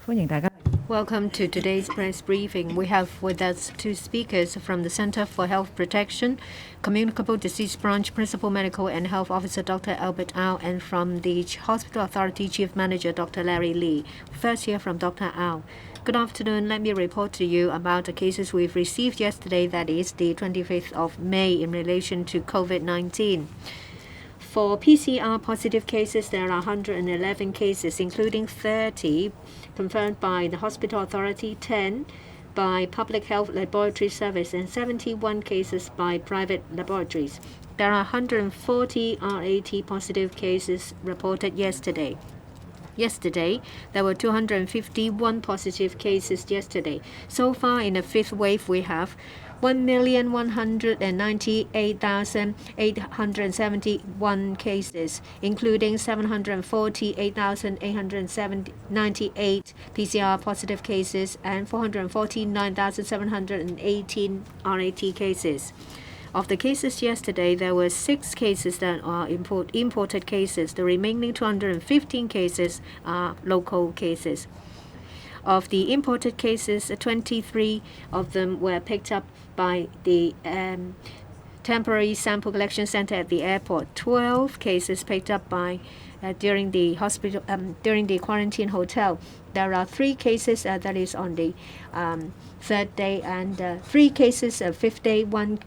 歡迎大家。 Welcome to today's press briefing. We have with us two speakers from the Center for Health Protection, Communicable Disease Branch Principal Medical and Health Officer Dr. Albert Au, and from the Hospital Authority Chief Manager Dr. Larry Lee. First hear from Dr. Au. Good afternoon. Let me report to you about the cases we've received yesterday, that is the 25th of May, in relation to COVID-19. For PCR positive cases, there are 111 cases, including 30 confirmed by the Hospital Authority, 10 by Public Health Laboratory Service, and 71 cases by private laboratories. There are 140 RAT positive cases reported yesterday. Yesterday, there were 251 positive cases yesterday. So far, in the fifth wave, we have 1,198,871 cases, including 748,898 PCR positive cases and 449,718 RAT cases. Of the cases yesterday, there were 6 cases that are imported cases. The remaining 215 cases are local cases. Of the imported cases, 23 of them were picked up by the temporary sample collection center at the airport. 12 cases picked up by during the quarantine hotel. There are 3 cases that is on the 3rd day, and 3 cases 5th day, one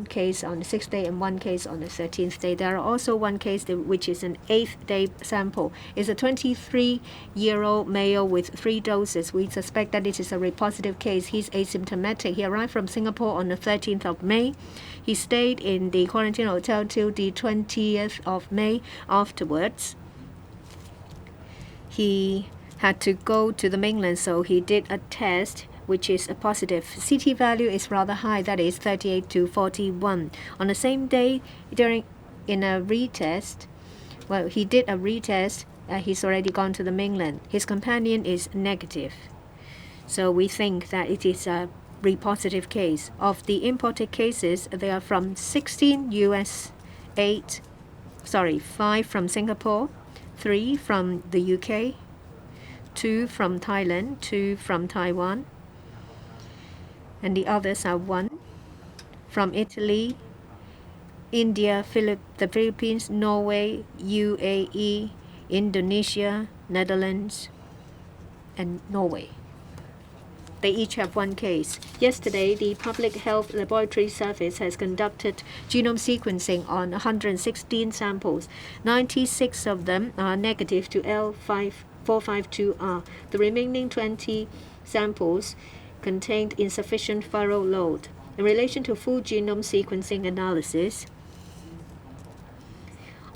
case on the 6th day, and 1 case on the 13th day. There are also 1 case which is an 8th day sample. It's a 23-year-old male with 3 doses. We suspect that it is a positive case. He's asymptomatic. He arrived from Singapore on the 13th of May. He stayed in the quarantine hotel till the 20th of May. Afterwards, he had to go to the mainland, so he did a test which is a positive. CT value is rather high, that is 38 to 41. On the same day, he did a retest. He's already gone to the mainland. His companion is negative. So we think that it is a positive case. Of the imported cases, they are from 16 US, 5 from Singapore, 3 from the UK, 2 from Thailand, 2 from Taiwan, and the others are 1 from Italy, India, the Philippines, Norway, UAE, Indonesia, Netherlands, and Norway. They each have 1 case. Yesterday, the Public Health Laboratory Service has conducted genome sequencing on 116 samples. 96 of them are negative to L452R. The remaining 20 samples contained insufficient viral load. In relation to full genome sequencing analysis,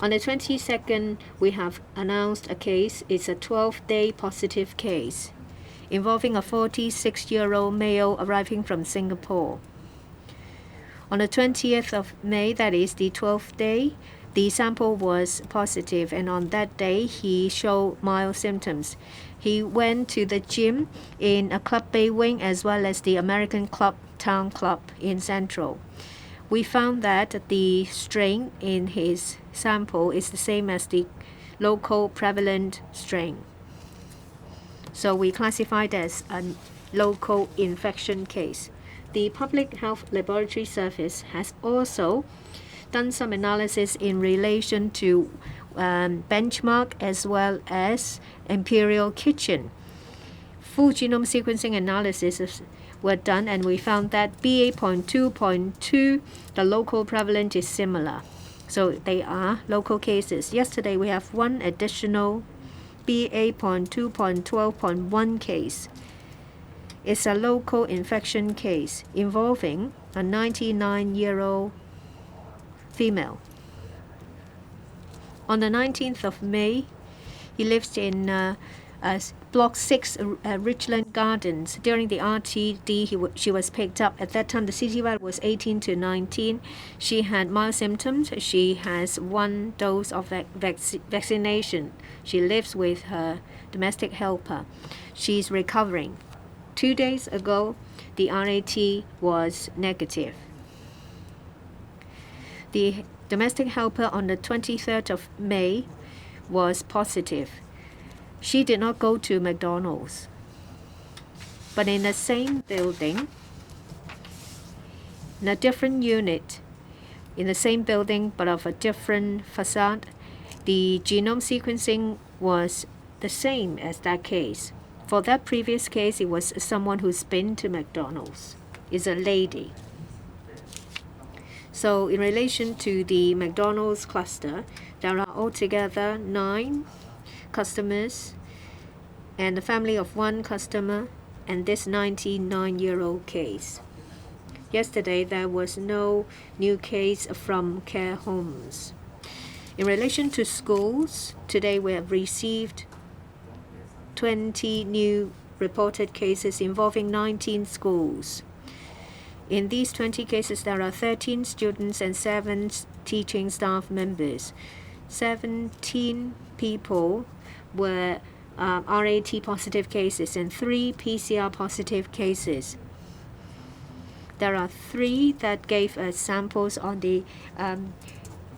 on the 22nd, we have announced a case. It's a 12-day positive case involving a 46-year-old male arriving from Singapore. On the 20th of May, that is the 12th day, the sample was positive, and on that day, he showed mild symptoms. He went to the gym in a Club Bay Wing as well as the American Club Town Club in Central. We found that the strain in his sample is the same as the local prevalent strain. So we classified as a local infection case. The Public Health Laboratory Service has also done some analysis in relation to benchmark as well as Imperial Kitchen. Full genome sequencing analysis were done, and we found that BA.2.2, the local prevalent, is similar. So they are local cases. Yesterday we have 1 additional BA.2.12.1 case. It's a local infection case involving a 99-year-old female. On the 19th of May, he lives in Block 6, Richland Gardens. During the RTD, she was picked up. At that time, the CT value was 18 to 19. She had mild symptoms. She has 1 dose of vaccination. She lives with her domestic helper. She's recovering. 2 days ago, the RAT was negative. The domestic helper on the 23rd of May was positive. She did not go to McDonald's. But in the same building, in a different unit, in the same building but of a different facade, the genome sequencing was the same as that case. For that previous case, it was someone who's been to McDonald's. It's a lady. So in relation to the McDonald's cluster, there are altogether 9 customers and a family of 1 customer and this 99-year-old case. Yesterday, there was no new case from care homes. In relation to schools, today we have received 20 new reported cases involving 19 schools. In these 20 cases, there are 13 students and 7 teaching staff members. 17 people were RAT positive cases and 3 PCR positive cases. There are 3 that gave us samples on the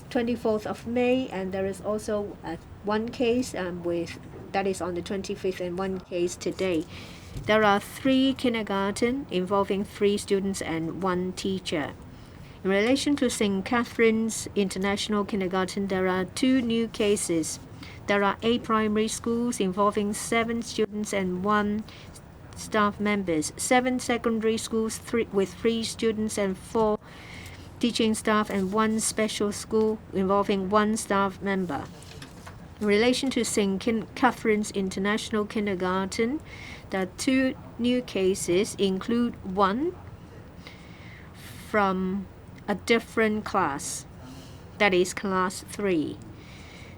24th of May, and there is also 1 case that is on the 25th and 1 case today. There are 3 kindergarten involving 3 students and 1 teacher. In relation to St. Catherine's International Kindergarten, there are 2 new cases. There are 8 primary schools involving 7 students and 1 staff members, 7 secondary schools with 3 students and 4 teaching staff, and 1 special school involving 1 staff member. In relation to St. Catherine's International Kindergarten, the 2 new cases include 1 from a different class, that is class 3.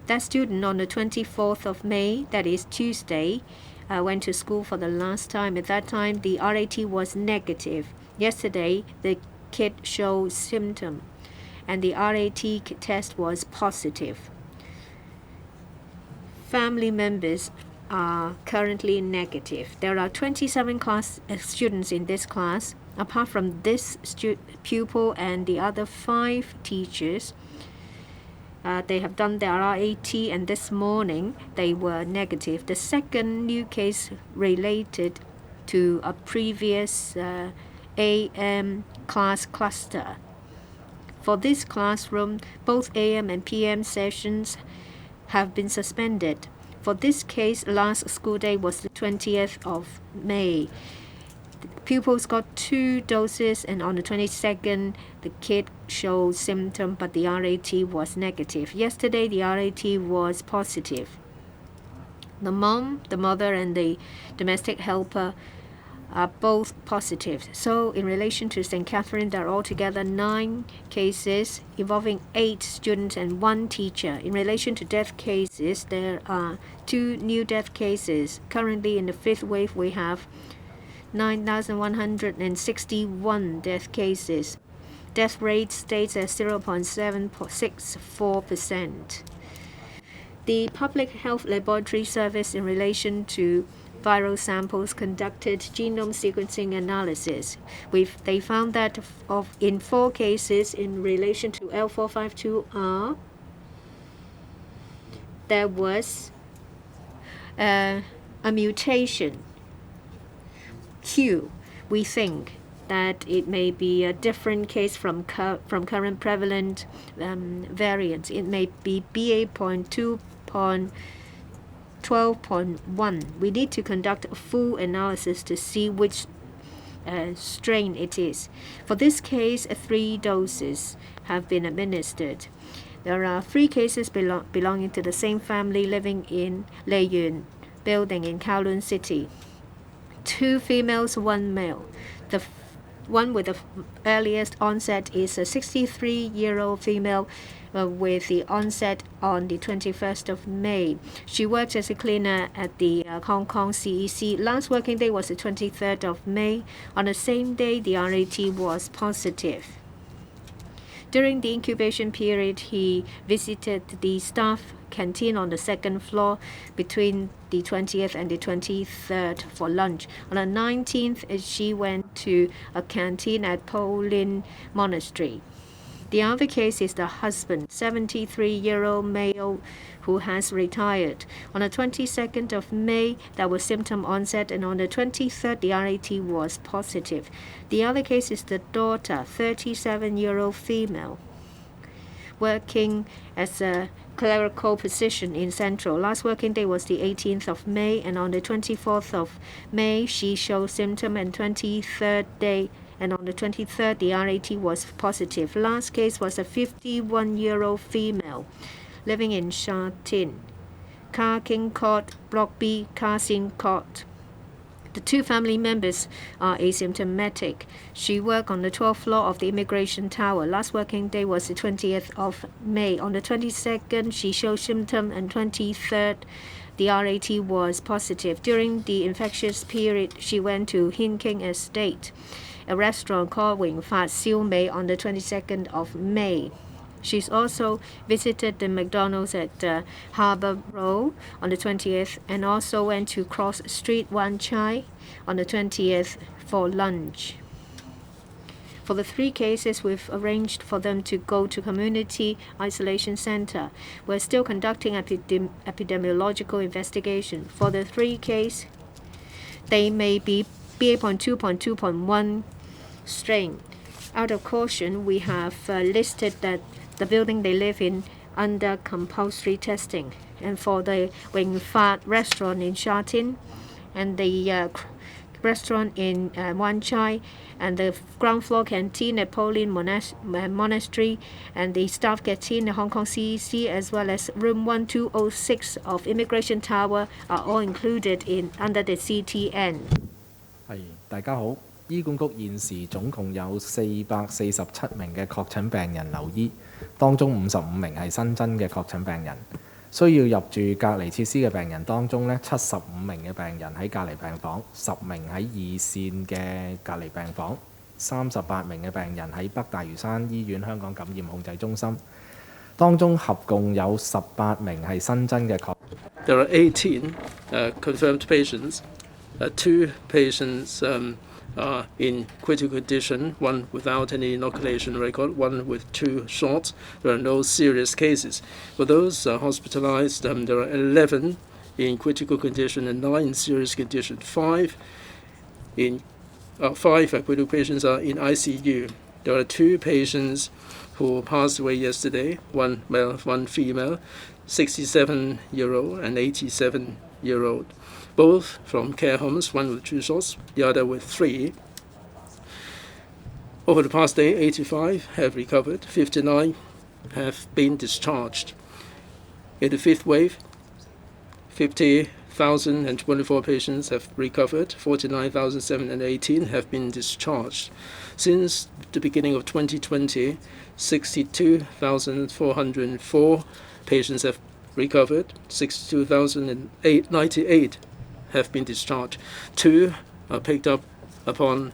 That student on the 24th of May, that is Tuesday, went to school for the last time. At that time, the RAT was negative. Yesterday, the kid showed symptom, and the RAT test was positive. Family members are currently negative. There are 27 students in this class. Apart from this pupil and the other 5 teachers, they have done their RAT, and this morning they were negative. The second new case related to a previous AM class cluster. For this classroom, both AM and PM sessions have been suspended. For this case, last school day was the 20th of May. The pupils got 2 doses, and on the 22nd, the kid showed symptom, but the RAT was negative. Yesterday, the RAT was positive. The mom, the mother, and the domestic helper are both positive. So in relation to St. Catherine, there are altogether 9 cases involving 8 students and 1 teacher. In relation to death cases, there are 2 new death cases. Currently in the 5th wave, we have 9,161 death cases. Death rate stays at 0.764%. The Public Health Laboratory Service, in relation to viral samples, conducted genome sequencing analysis. They found that in 4 cases in relation to L452R, there was a mutation Q. We think that it may be a different case from current prevalent variants. It may be BA.2.12.1. We need to conduct a full analysis to see which strain it is. For this case, 3 doses have been administered. There are 3 cases belonging to the same family living in Lei Yun building in Kowloon City. 2 females, 1 male. The one with the earliest onset is a 63-year-old female with the onset on the 21st of May. She worked as a cleaner at the Hong Kong CEC. Last working day was the 23rd of May. On the same day, the RAT was positive. During the incubation period, he visited the staff canteen on the 2nd floor between the 20th and the 23rd for lunch. On the 19th, she went to a canteen at Po Lin Monastery. The other case is the husband, 73-year-old male who has retired. On the 22nd of May, there was symptom onset, and on the 23rd, the RAT was positive. The other case is the daughter, 37-year-old female, working as a clerical position in Central. Last working day was the 18th of May, and on the 24th of May, she showed symptom, and 23rd day, and on the 23rd, the RAT was positive. Last case was a 51-year-old female living in Sha Tin, Car King Court, Block B, Car Sin Court. The two family members are asymptomatic. She worked on the 12th floor of the Immigration Tower. Last working day was the 20th of May. On the 22nd, she showed symptom, and 23rd, the RAT was positive. During the infectious period, she went to Hin King Estate, a restaurant called Wing Fat Siu Mei, on the 22nd of May. She's also visited the McDonald's at Harbour Road on the 20th, and also went to Cross Street Wan Chai on the 20th for lunch. For the three cases, we've arranged for them to go to community isolation center. We're still conducting epidemiological investigation. For the three cases, they may be BA.2.2.1 strain. Out of caution, we have listed that the building they live in under compulsory testing. And for the Wing Fat restaurant in Sha Tin, and the restaurant in Wan Chai, and the ground floor canteen at Pauline Monastery, and the staff canteen at Hong Kong CEC, as well as room 1206 of Immigration Tower, are all included under the CTN. 大家好，醫管局現時總共有447名嘅確診病人留醫，當中55名係新增嘅確診病人。需要入住隔離設施嘅病人當中呢，75名嘅病人喺隔離病房，10名喺二線嘅隔離病房，38名嘅病人喺北大嶼山醫院香港感染控制中心，當中合共有18名係新增嘅確。There are 18 confirmed patients. 2 patients are in critical condition, one without any inoculation record, one with 2 shots. There are no serious cases. For those hospitalized, there are 11 in critical condition and 9 in serious condition. 5 critical patients are in ICU. There are 2 patients who passed away yesterday, 1 male, 1 female, 67-year-old and 87-year-old. Both from care homes, one with 2 shots, the other with 3. Over the past day, 85 have recovered, 59 have been discharged. In the 5th wave, 50,024 patients have recovered, 49,718 have been discharged. Since the beginning of 2020, 62,404 patients have recovered, 62,098 have been discharged. 2 are picked up upon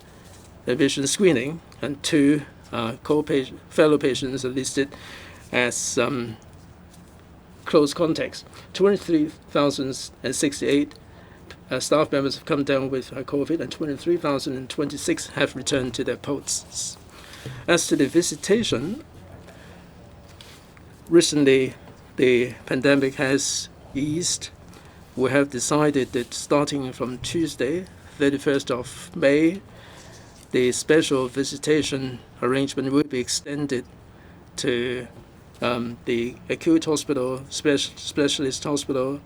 admission screening, and 2 fellow patients are listed as close contacts. 23,068 staff members have come down with COVID, and 23,026 have returned to their posts. As to the visitation, recently the pandemic has eased. We have decided that starting from Tuesday, 31st of May, the special visitation arrangement will be extended to the acute hospital, specialist hospital,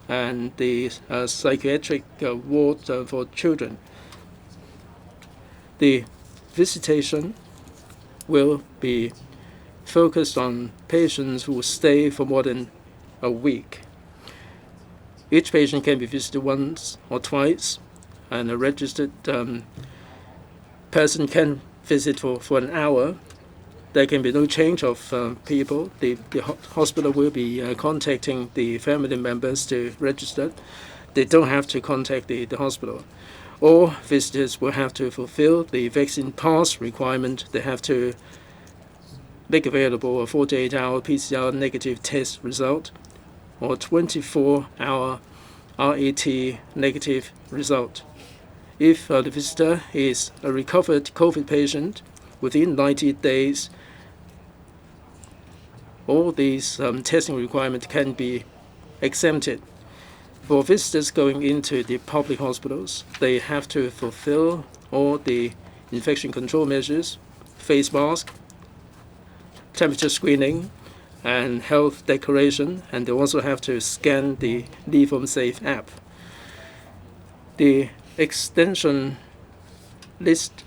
and the psychiatric ward for children. The visitation will be focused on patients who stay for more than a week. Each patient can be visited once or twice, and a registered person can visit for an hour. There can be no change of people. The hospital will be contacting the family members to register. They don't have to contact the hospital. All visitors will have to fulfill the vaccine pass requirement. They have to make available a 48-hour PCR negative test result or 24-hour RAT negative result. If the visitor is a recovered COVID patient, within 90 days, all these testing requirements can be exempted. For visitors going into the public hospitals, they have to fulfill all the infection control measures, face mask, temperature screening, and health declaration, and they also have to scan the Leave Home Safe app. The extension list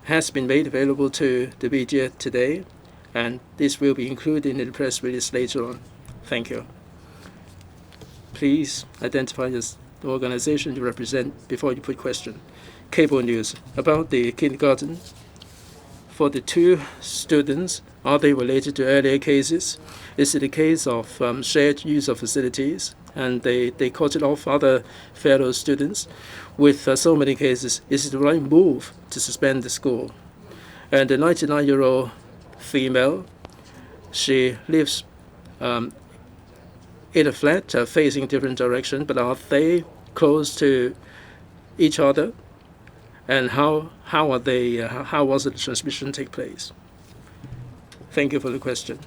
has been made available to the media today, and this will be included in the press release later on. Thank you. Please identify the organization you represent before you put question. Cable news about the kindergarten. For the 2 students, are they related to earlier cases? Is it a case of shared use of facilities and they caught it off other fellow students? With so many cases, is it the right move to suspend the school? And the 99-year-old female, she lives in a flat facing different direction, but are they close to each other? And how are they? How was the transmission take place? Thank you for the question.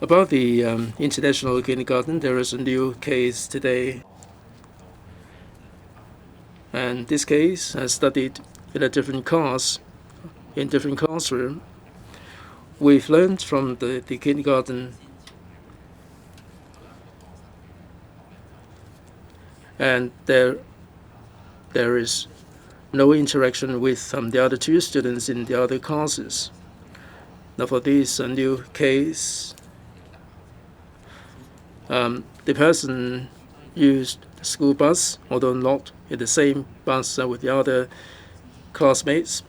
About the international kindergarten, there is a new case today, and this case has studied in a different class, in different classroom. We've learned from the kindergarten, and there is no interaction with the other 2 students in the other classes. Now for this new case, the person used the school bus, although not in the same bus with the other classmates.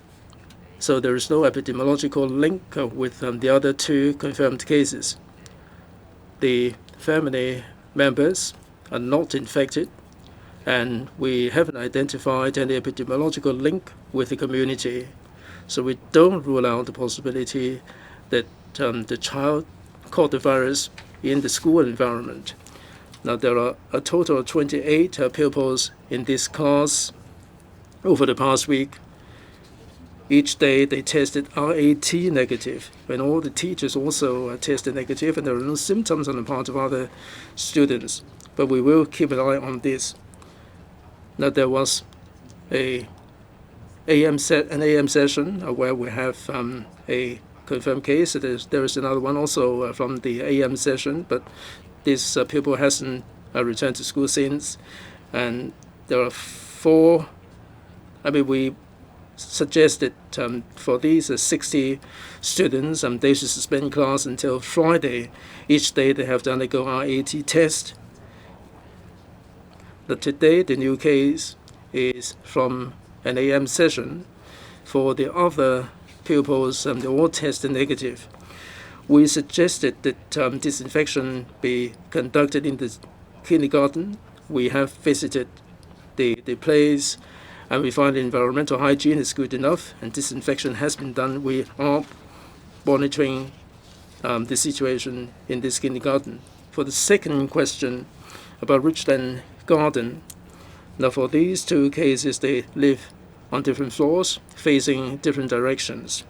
So there is no epidemiological link with the other 2 confirmed cases. The family members are not infected, and we haven't identified any epidemiological link with the community. So we don't rule out the possibility that the child caught the virus in the school environment. Now there are a total of 28 pupils in this class over the past week. Each day they tested RAT negative, and all the teachers also tested negative, and there are no symptoms on the part of other students. But we will keep an eye on this. Now there was an AM session where we have a confirmed case. There is another one also from the AM session, but this pupil hasn't returned to school since. And there are 4. We suggested for these 60 students, they should suspend class until Friday. Each day they have to undergo RAT test. But today the new case is from an AM session. For the other pupils, they all tested negative. We suggested that disinfection be conducted in the kindergarten. We have visited the place, and we find environmental hygiene is good enough, and disinfection has been done. We are monitoring the situation in this kindergarten. For the second question about Richland Garden, now for these 2 cases, they live on different floors, facing different directions,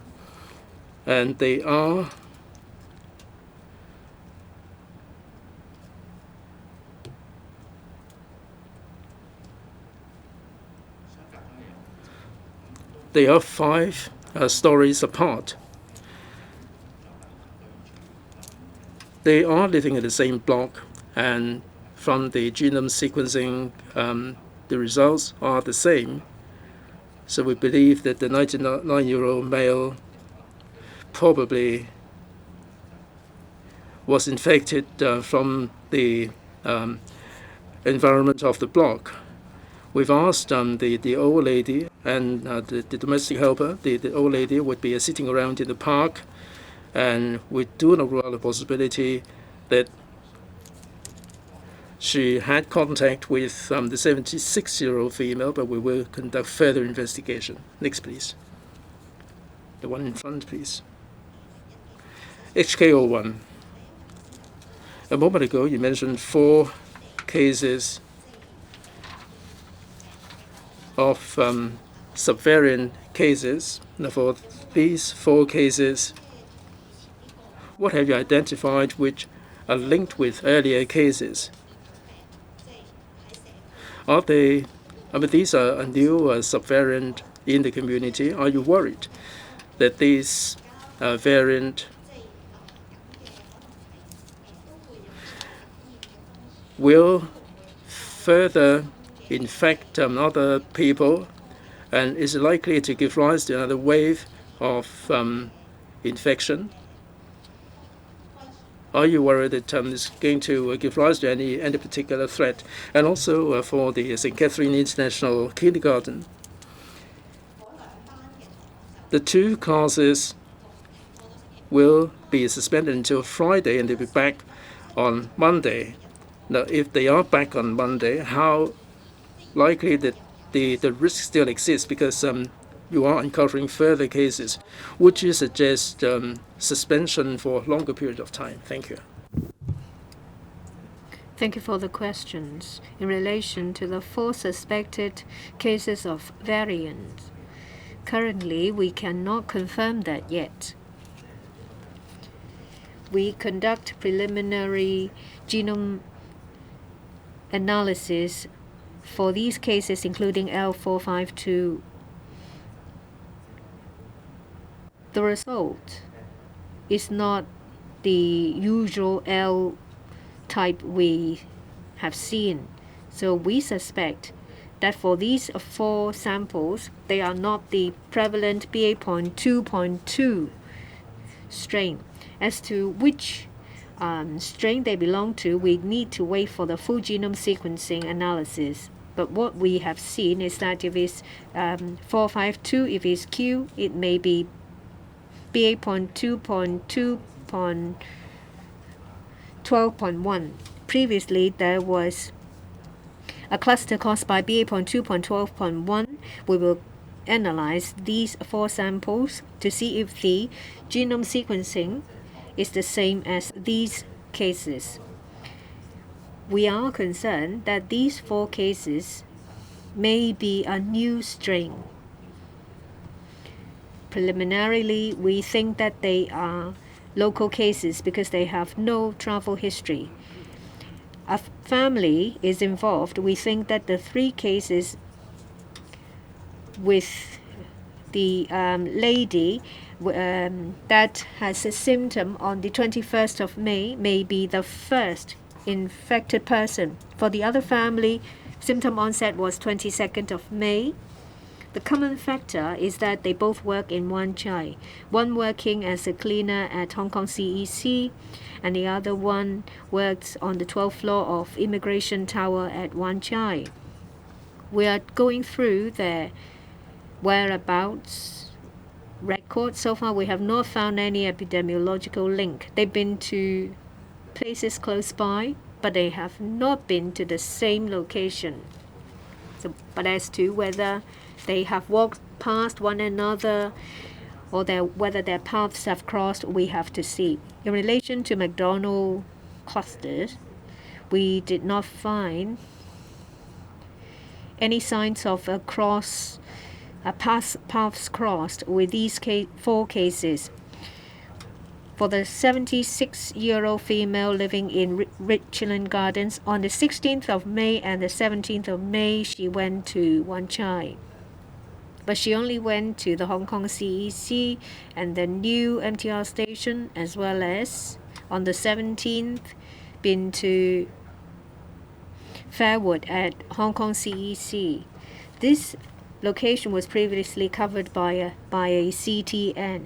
and they are They are 5 stories apart. They are living in the same block, and from the genome sequencing, the results are the same. So we believe that the 99-year-old male probably was infected from the environment of the block. We've asked the old lady and the domestic helper. The old lady would be sitting around in the park, and we do not rule out the possibility that she had contact with the 76-year-old female, but we will conduct further investigation. Next, please. The one in front, please. HK01. A moment ago, you mentioned 4 cases of subvariant cases. Now, for these 4 cases, What have you identified which are linked with earlier cases? Are they, these are a new subvariant in the community. Are you worried that these variant will further infect other people and is likely to give rise to another wave of infection? Are you worried that it's going to give rise to any particular threat? And also for the St. Catherine International Kindergarten, the 2 classes will be suspended until Friday and they'll be back on Monday. Now, if they are back on Monday, how likely that the risk still exists because you are uncovering further cases? Would you suggest suspension for a longer period of time? Thank you. Thank you for the questions. In relation to the 4 suspected cases of variants, currently we cannot confirm that yet. We conduct preliminary genome analysis for these cases, including L452. The result is not the usual L type we have seen. So we suspect that for these 4 samples, they are not the prevalent BA.2.2 strain. As to which strain they belong to, we need to wait for the full genome sequencing analysis. But what we have seen is that if it's 452, if it's Q, it may be BA.2.2.12.1. Previously, there was a cluster caused by BA.2.12.1. We will analyze these 4 samples to see if the genome sequencing is the same as these cases. We are concerned that these 4 cases may be a new strain. Preliminarily, we think that they are local cases because they have no travel history. A family is involved. We think that the 3 cases with the lady that has a symptom on the 21st of May may be the first infected person. For the other family, symptom onset was 22nd of May. The common factor is that they both work in Wan Chai, one working as a cleaner at Hong Kong CEC, and the other one works on the 12th floor of Immigration Tower at Wan Chai. We are going through their whereabouts record. So far, we have not found any epidemiological link. They've been to places close by, but they have not been to the same location. But as to whether they have walked past one another or whether their paths have crossed, we have to see. In relation to McDonald clusters, we did not find any signs of paths crossed with these 4 cases. For the 76-year-old female living in Richland Gardens, on the 16th of May and the 17th of May, she went to Wan Chai. But she only went to the Hong Kong CEC and the new MTR station, as well as on the 17th, been to Fairwood at Hong Kong CEC. This location was previously covered by a CTN,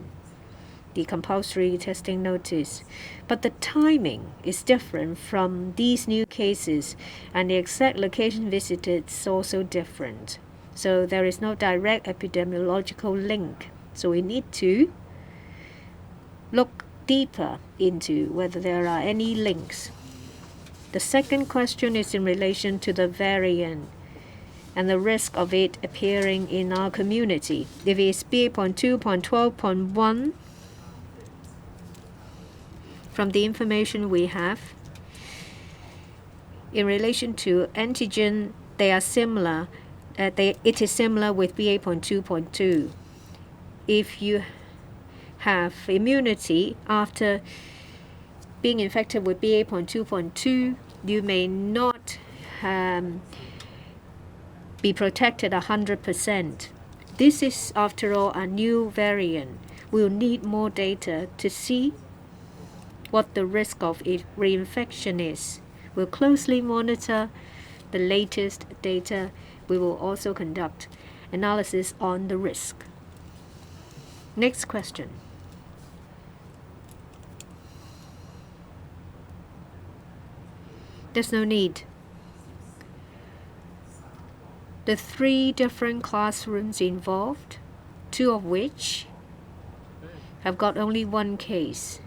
the compulsory testing notice. But the timing is different from these new cases, and the exact location visited is also different. So there is no direct epidemiological link. So we need to look deeper into whether there are any links. The second question is in relation to the variant and the risk of it appearing in our community. If it's BA.2.12.1, from the information we have, in relation to antigen, they are similar. It is similar with BA.2.2. If you have immunity after being infected with BA.2.2, you may not be protected 100%. This is, after all, a new variant. We'll need more data to see what the risk of reinfection is. We'll closely monitor the latest data. We will also conduct analysis on the risk. Next question. There's no need. The 3 different classrooms involved, 2 of which have got only 1 case.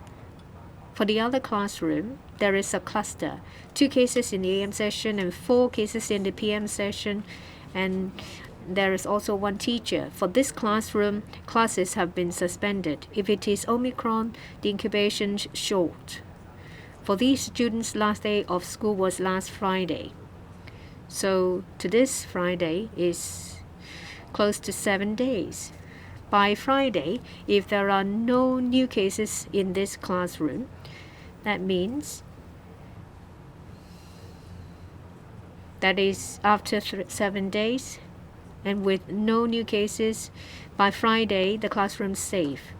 For the other classroom, there is a cluster, 2 cases in the AM session and 4 cases in the PM session, and there is also 1 teacher. For this classroom, classes have been suspended. If it is Omicron, the incubation is short. For these students, last day of school was last Friday. So to this Friday is close to 7 days. By Friday, if there are no new cases in this classroom, that means that is after 7 days, and with no new cases, by Friday the classroom's safe.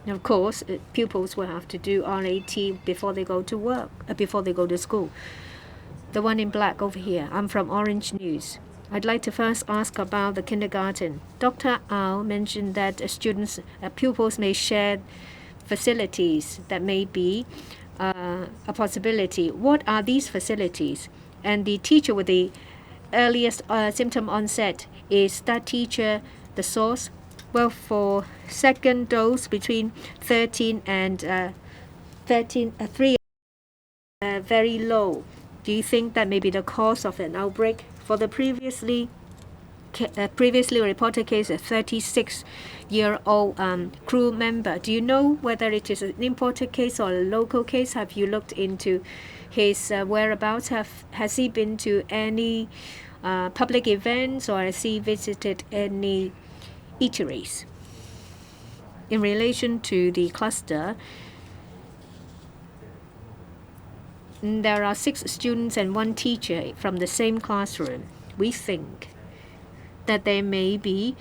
And of course, pupils will have to do RAT before they go to work, before they go to school. The one in black over here, I'm from Orange News. I'd like to first ask about the kindergarten. Dr. Au mentioned that pupils may share facilities. That may be a possibility. What are these facilities? And the teacher with the earliest symptom onset, is that teacher the source? Well, for second dose between 13 and 3, very low. Do you think that may be the cause of an outbreak? For the previously reported case, a 36-year-old crew member, do you know whether it is an imported case or a local case? Have you looked into his whereabouts? Has he been to any public events, or has he visited any eateries? In relation to the cluster, there are 6 students and 1 teacher from the same classroom. We think that there may be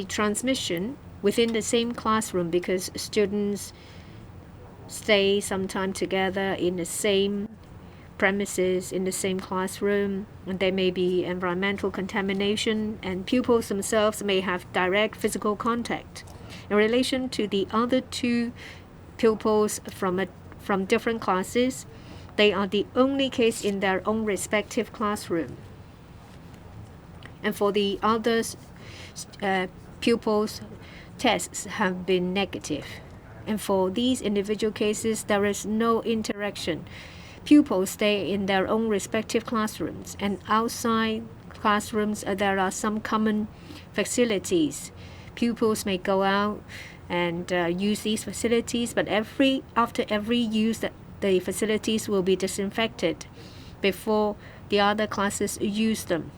transmission within the same classroom because students stay some time together in the same premises, in the same classroom, and there may be environmental contamination, and pupils themselves may have direct physical contact. In relation to the other 2 pupils from different classes, they are the only case in their own respective classroom. And for the others, pupils' tests have been negative. And for these individual cases, there is no interaction. Pupils stay in their own respective classrooms, and outside classrooms there are some common facilities. Pupils may go out and use these facilities, but after every use, the facilities will be disinfected before the other classes use them.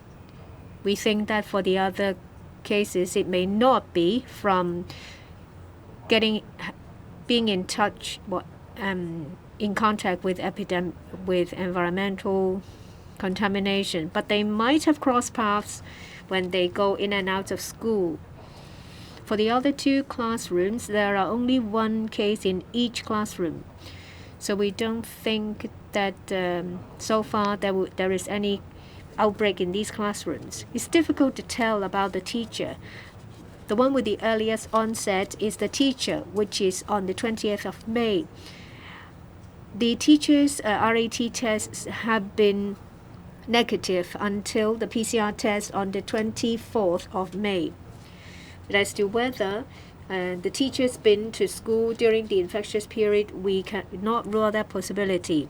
We think that for the other cases, it may not be from being in touch, in contact with environmental contamination, but they might have crossed paths when they go in and out of school. For the other 2 classrooms, there are only 1 case in each classroom. So we don't think that so far there is any outbreak in these classrooms. It's difficult to tell about the teacher. The one with the earliest onset is the teacher, which is on the 20th of May. The teacher's RAT tests have been negative until the PCR test on the 24th of May. But as to whether the teacher's been to school during the infectious period, we cannot rule that possibility.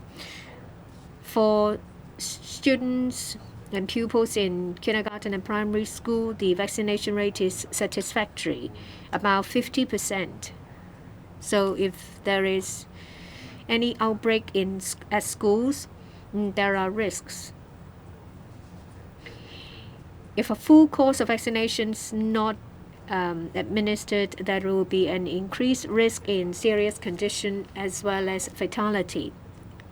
For students and pupils in kindergarten and primary school, the vaccination rate is satisfactory, about 50%. So if there is any outbreak at schools, there are risks. If a full course of vaccination is not administered, there will be an increased risk in serious condition as well as fatality.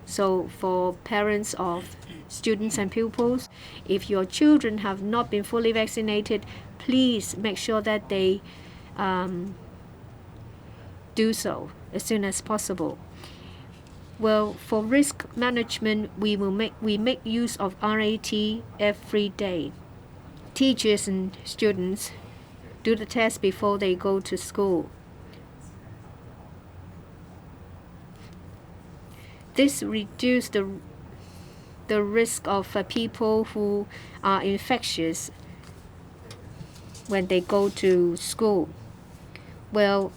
So for parents of students and pupils, if your children have not been fully vaccinated, please make sure that they do so as soon as possible. Well, for risk management, we make use of RAT every day. Teachers and students do the test before they go to school. This reduces the risk of people who are infectious when they go to school. Well,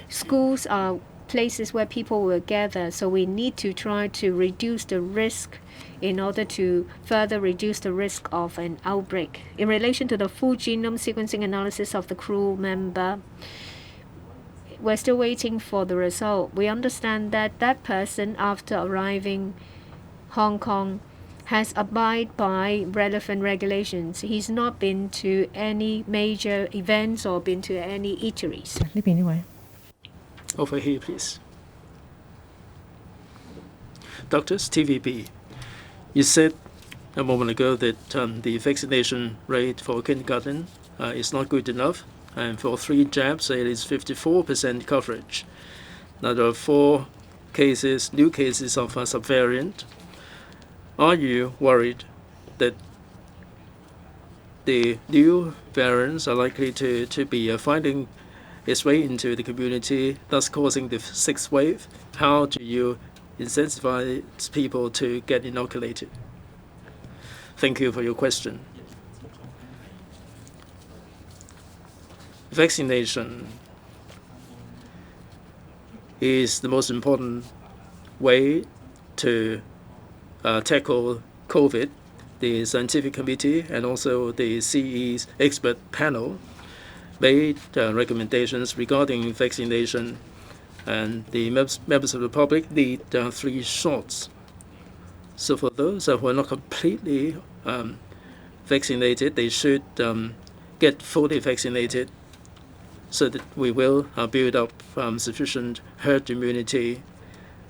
schools are places where people will gather, so we need to try to reduce the risk in order to further reduce the risk of an outbreak. In relation to the full genome sequencing analysis of the crew member, we're still waiting for the result. We understand that that person, after arriving Hong Kong, has abided by relevant regulations. He's not been to any major events or been to any eateries. 呢邊呢位。 Over here, please. Doctors, TVB, you said a moment ago that the vaccination rate for kindergarten is not good enough, and for 3 jabs it is 54% coverage. Now there are 4 cases, new cases of a subvariant. Are you worried that the new variants are likely to be finding its way into the community, thus causing the 6th wave? How do you incentivize people to get inoculated? Thank you for your question. Vaccination is the most important way to tackle COVID. The scientific committee and also the CE's expert panel made recommendations regarding vaccination, and the members of the public need 3 shots. So for those who are not completely vaccinated, they should get fully vaccinated so that we will build up sufficient herd immunity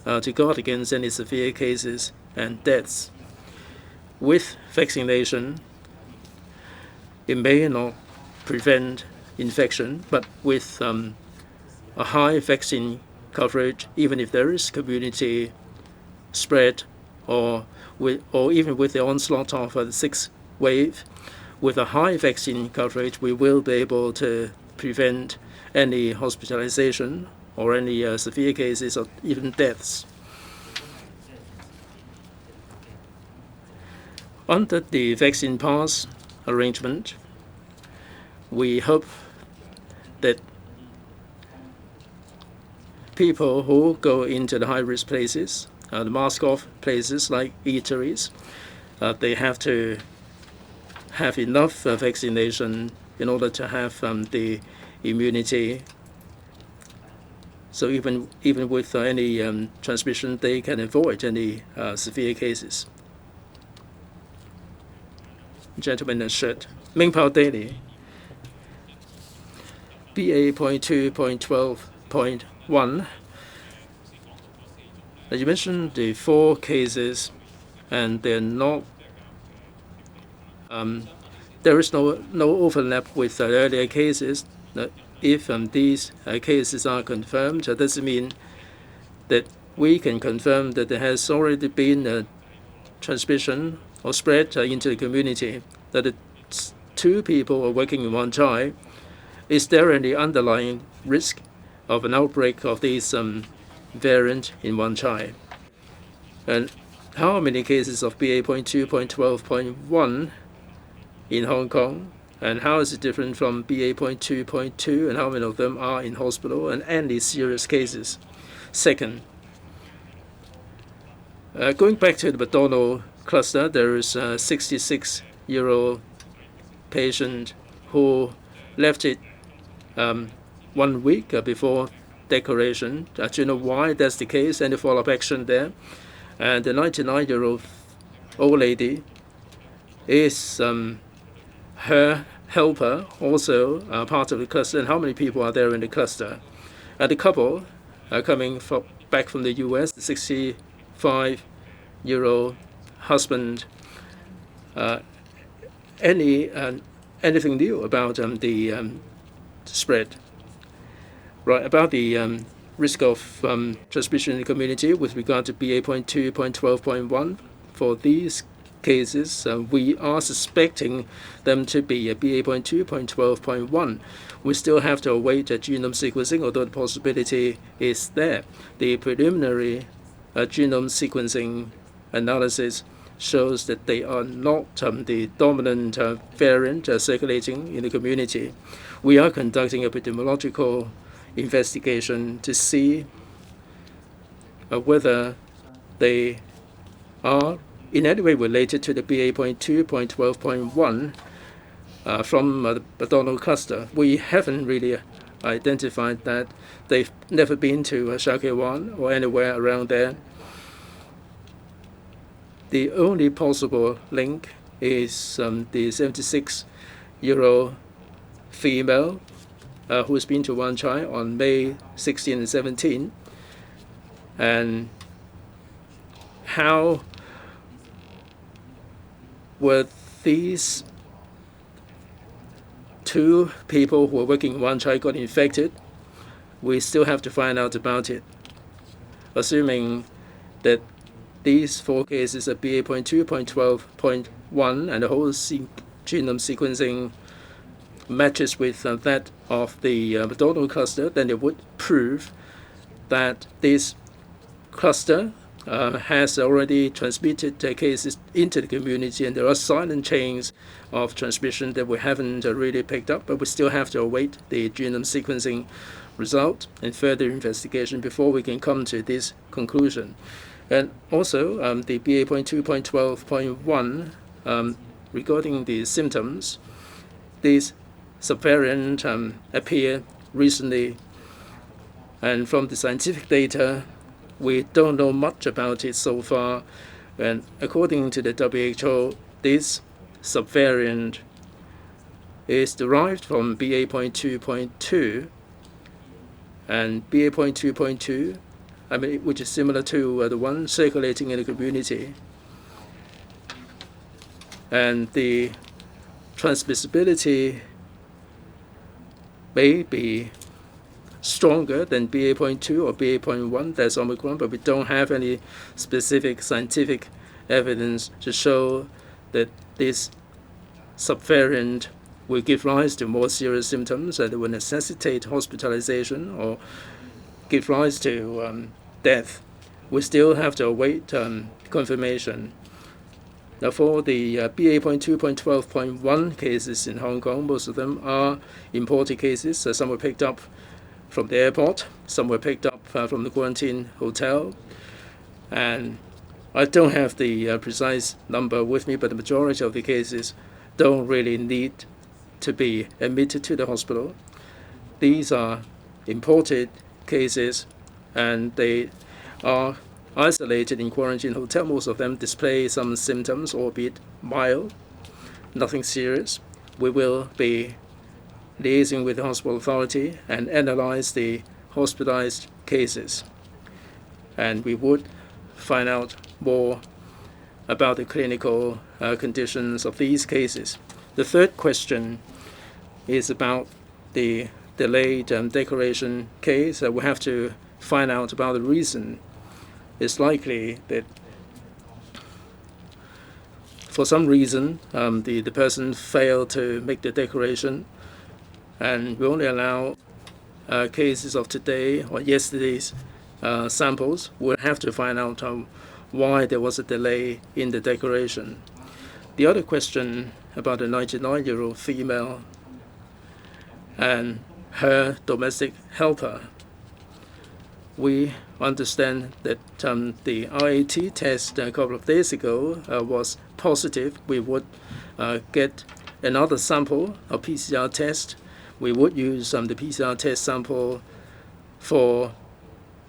to guard against any severe cases and deaths. With vaccination, it may not prevent infection, but with a high vaccine coverage, even if there is community spread, or even with the onslaught of the 6th wave, with a high vaccine coverage, we will be able to prevent any hospitalization or any severe cases or even deaths. Under the vaccine pass arrangement, we hope that people who go into the high-risk places, the mask-off places like eateries, they have to have enough vaccination in order to have the immunity. So even with any transmission, they can avoid any severe cases. Gentleman in shirt. Mingpao Daily. BA.2.12.1. You mentioned the 4 cases, and they're not. There is no overlap with earlier cases. If these cases are confirmed, does it mean that we can confirm that there has already been a transmission or spread into the community, that the 2 people are working in Wan Chai? Is there any underlying risk of an outbreak of this variant in Wan Chai? And how many cases of BA.2.12.1 in Hong Kong? And how is it different from BA.2.2, and how many of them are in hospital, and any serious cases? Second, going back to the McDonald cluster, there is a 66-year-old patient who left it 1 week before declaration. Do you know why that's the case? Any follow-up action there? And the 99-year-old old lady is her helper also part of the cluster, and how many people are there in the cluster. The couple coming back from the US, the 65-year-old husband, anything new about the spread? Right, about the risk of transmission in the community with regard to BA.2.12.1. For these cases, we are suspecting them to be BA.2.12.1. We still have to await genome sequencing, although the possibility is there. The preliminary genome sequencing analysis shows that they are not the dominant variant circulating in the community. We are conducting epidemiological investigation to see whether they are in any way related to the BA.2.12.1 from the McDonald cluster. We haven't really identified that. They've never been to Shaoqiwan or anywhere around there. The only possible link is the 76-year-old female who's been to Wan Chai on May 16 and 17. And how were these two people who were working in Wan Chai got infected? We still have to find out about it. Assuming that these 4 cases are BA.2.12.1 and the whole genome sequencing matches with that of the McDonald cluster, then it would prove that this cluster has already transmitted cases into the community, and there are silent chains of transmission that we haven't really picked up, but we still have to await the genome sequencing result and further investigation before we can come to this conclusion. And also, the BA.2.12.1, regarding the symptoms, these subvariant appear recently, and from the scientific data, we don't know much about it so far. And according to the WHO, this subvariant is derived from BA.2.2, and BA.2.2, which is similar to the one circulating in the community. And the transmissibility may be stronger than BA.2 or BA.1, that's Omicron, but we don't have any specific scientific evidence to show that this subvariant will give rise to more serious symptoms and it will necessitate hospitalization or give rise to death. We still have to await confirmation. Now, for the BA.2.12.1 cases in Hong Kong, most of them are imported cases. Some were picked up from the airport, some were picked up from the quarantine hotel, and I don't have the precise number with me, but the majority of the cases don't really need to be admitted to the hospital. These are imported cases, and they are isolated in quarantine hotel. Most of them display some symptoms, albeit mild, nothing serious. We will be liaising with the hospital authority and analyze the hospitalized cases. And we would find out more about the clinical conditions of these cases. The third question is about the delayed declaration case. We have to find out about the reason. It's likely that for some reason the person failed to make the declaration, and we only allow cases of today or yesterday's samples. We'll have to find out why there was a delay in the declaration. The other question about a 99-year-old female and her domestic helper. We understand that the RAT test a couple of days ago was positive. We would get another sample, a PCR test. We would use the PCR test sample for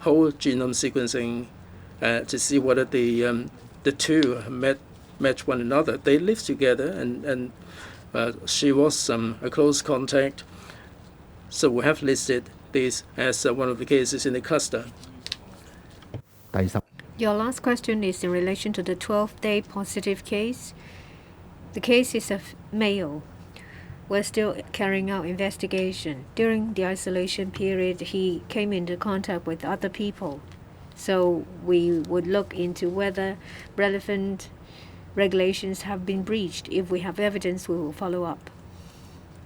whole genome sequencing to see whether the two match one another. They live together, and she was a close contact. So we have listed this as one of the cases in the cluster. 第十 Your last question is in relation to the 12-day positive case. The case is a male. We're still carrying out investigation. During the isolation period, he came into contact with other people. So we would look into whether relevant regulations have been breached. If we have evidence, we will follow up.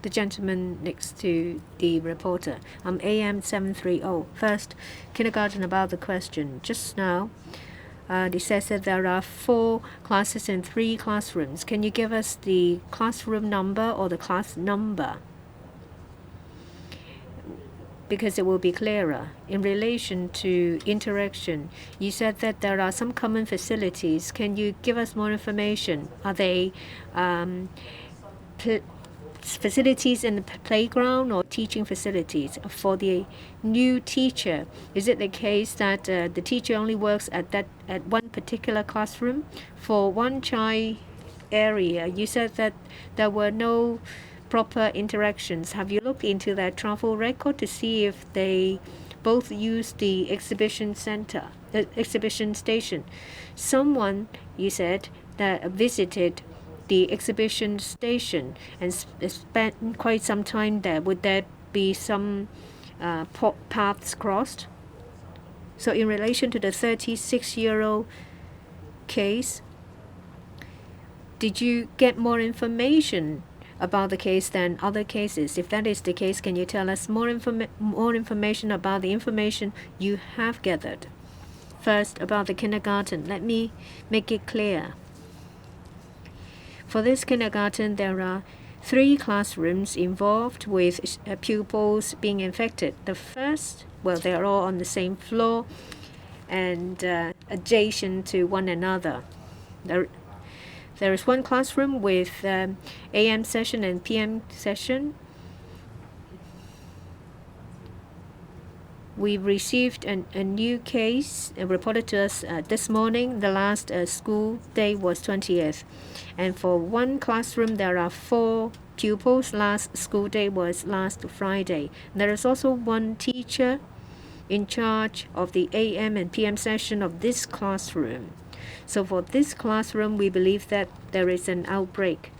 The gentleman next to the reporter. I'm AM 730. First, kindergarten about the question. Just now, they says that there are 4 classes and 3 classrooms. Can you give us the classroom number or the class number? Because it will be clearer. In relation to interaction, you said that there are some common facilities. Can you give us more information? Are they facilities in the playground or teaching facilities? For the new teacher, is it the case that the teacher only works at one particular classroom? For one child area, you said that there were no proper interactions. Have you looked into that travel record to see if they both use the exhibition center, the exhibition station? Someone, you said, that visited the exhibition station and spent quite some time there. Would there be some paths crossed? So in relation to the 36-year-old case, did you get more information about the case than other cases? If that is the case, can you tell us more information about the information you have gathered? First, about the kindergarten. Let me make it clear. For this kindergarten, there are 3 classrooms involved with pupils being infected. The first, well, they are all on the same floor and adjacent to one another. There is one classroom with AM session and PM session. We received a new case reported to us this morning. The last school day was 20th. And for one classroom, there are 4 pupils. Last school day was last Friday. There is also one teacher in charge of the AM and PM session of this classroom. So for this classroom, we believe that there is an outbreak.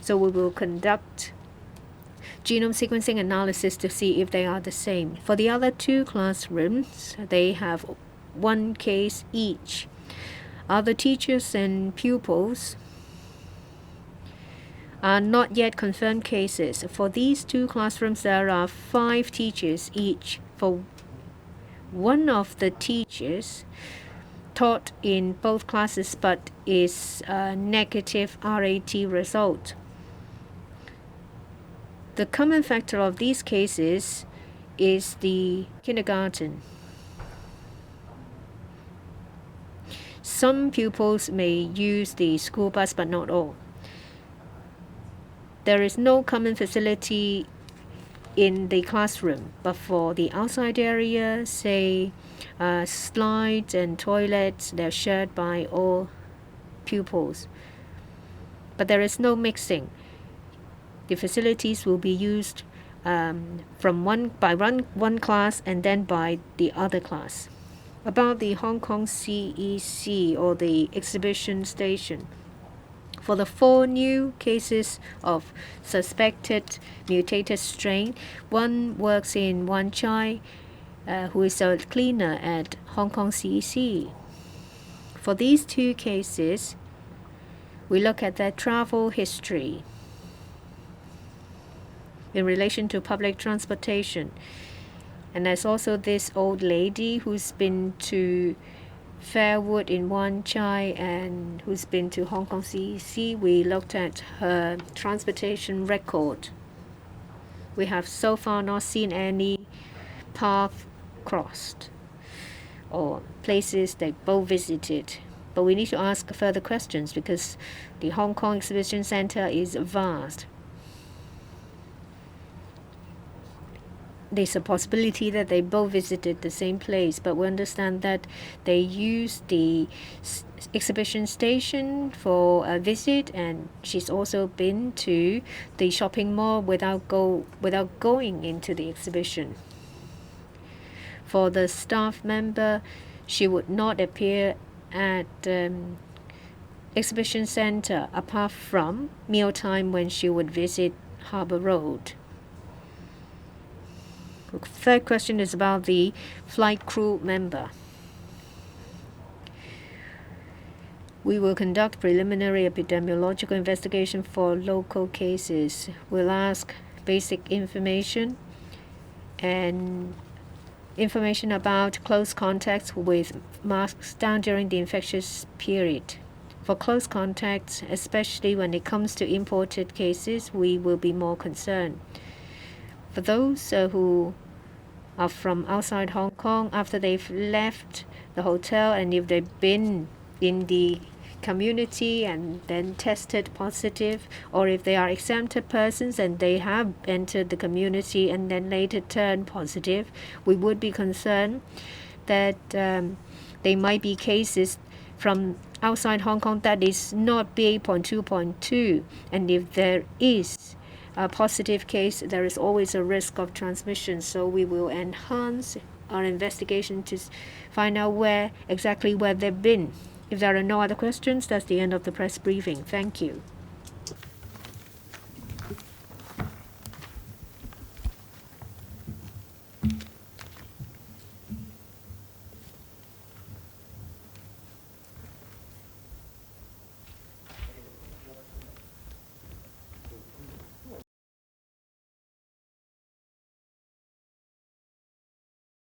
So we will conduct genome sequencing analysis to see if they are the same. For the other 2 classrooms, they have 1 case each. Other teachers and pupils are not yet confirmed cases. For these 2 classrooms, there are 5 teachers each. For one of the teachers taught in both classes but is a negative RAT result. The common factor of these cases is the kindergarten. Some pupils may use the school bus, but not all. There is no common facility in the classroom, but for the outside area, say slides and toilets, they're shared by all pupils. But there is no mixing. The facilities will be used from one class and then by the other class. About the Hong Kong CEC or the exhibition station. For the 4 new cases of suspected mutated strain, one works in Wan Chai, who is a cleaner at Hong Kong CEC. For these 2 cases, we look at their travel history in relation to public transportation. And there's also this old lady who's been to Fairwood in Wan Chai and who's been to Hong Kong CEC. We looked at her transportation record. We have so far not seen any path crossed or places they both visited. But we need to ask further questions because the Hong Kong Exhibition Center is vast. there's a possibility that they both visited the same place, but we understand that they used the exhibition station for a visit, and she's also been to the shopping mall without going into the exhibition. For the staff member, she would not appear at exhibition center apart from mealtime when she would visit Harbour Road. The third question is about the flight crew member. We will conduct preliminary epidemiological investigation for local cases. We'll ask basic information and information about close contacts with masks down during the infectious period. For close contacts, especially when it comes to imported cases, we will be more concerned. For those who are from outside Hong Kong, after they've left the hotel and if they've been in the community and then tested positive, or if they are exempted persons and they have entered the community and then later turned positive, we would be concerned that they might be cases from outside Hong Kong that is not BA.2.2, and if there is a positive case, there is always a risk of transmission. So we will enhance our investigation to find out exactly where they've been. If there are no other questions, that's the end of the press briefing. Thank you.